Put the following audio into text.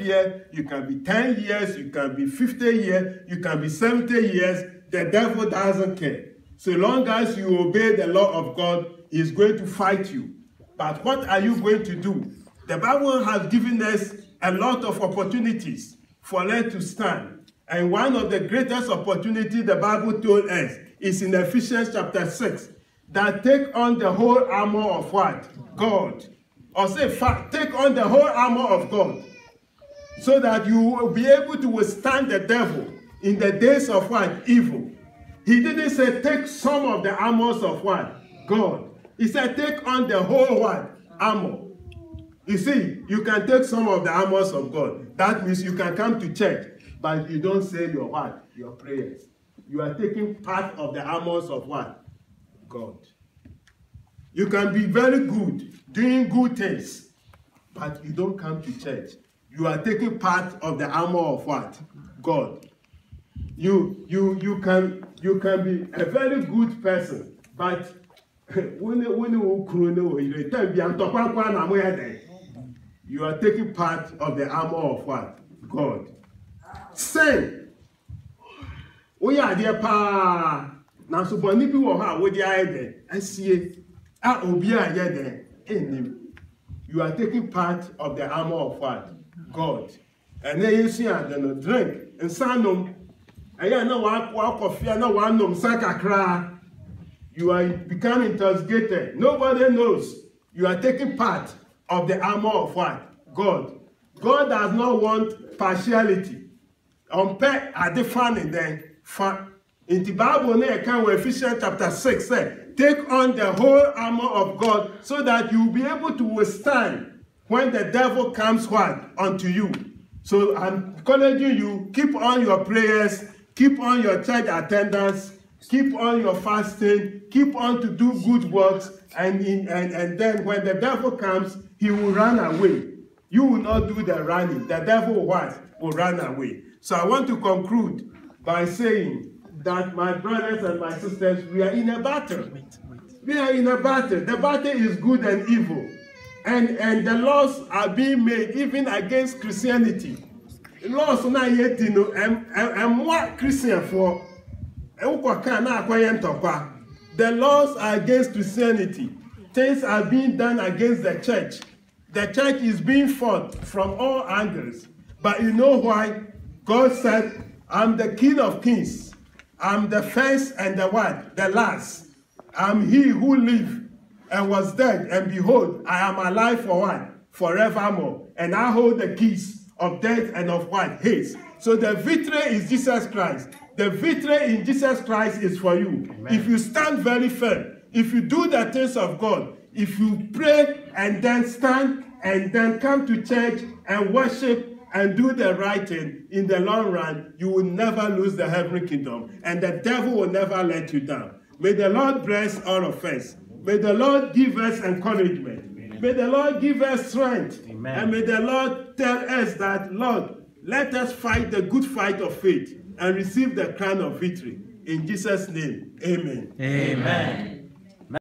years, you can be 10 years, you can be 50 years, you can be 70 years. The devil doesn't care. So long as you obey the law of God, he's going to fight you. But what are you going to do? The Bible has given us a lot of opportunities for us to stand. And one of the greatest opportunities the Bible told us is in Ephesians chapter 6, that take on the whole armor of what? God. Or say, take on the whole armor of God, so that you will be able to withstand the devil in the days of what? Evil. He didn't say take some of the armors of what? God. He said take on the whole what? Armor. You see, you can take some of the armors of God. That means you can come to church, but you don't say your what? Your prayers. You are taking part of the armors of what? God. You can be very good, doing good things, but you don't come to church. You are taking part of the armor of what? God. You can be a very good person, but you are taking part of the armor of what? God. Sin. We are there pa. Now so boni bi wo ha wo di aye asie a obi aye den enim. You are taking part of the armor of what? God. And then you see and drink and sanom. Aya na wa coffee na wa nom sakakra. You are becoming intoxicated. Nobody knows. You are taking part of the armor of what? God. God does not want partiality. Unpair are defining then. In the Bible, Ephesians chapter 6 says, take on the whole armor of God so that you will be able to withstand when the devil comes what? Unto you. So I'm encouraging you, keep on your prayers, keep on your church attendance, keep on your fasting, keep on to do good works, and then when the devil comes, he will run away. You will not do the running. The devil will run away. So I want to conclude by saying that my brothers and my sisters, we are in a battle. We are in a battle. The battle is good and evil. And the laws are being made even against Christianity. Laws are not yet, and what Christian for? The laws are against Christianity. Things are being done against the church. The church is being fought from all angles. But you know why? God said, I'm the King of Kings. I'm the first and the what? The last. I'm he who lived and was dead, and behold, I am alive for what? Forevermore. And I hold the keys of death and of what? Hate. So the victory is Jesus Christ. The victory in Jesus Christ is for you. Amen. If you stand very firm, if you do the things of God, if you pray and then stand and then come to church and worship and do the right thing, in the long run, you will never lose the heavenly kingdom. And the devil will never let you down. May the Lord bless all of us. May the Lord give us encouragement. Amen. May the Lord give us strength. Amen. And may the Lord tell us that, Lord, let us fight the good fight of faith and receive the crown of victory. In Jesus' name, amen. Amen.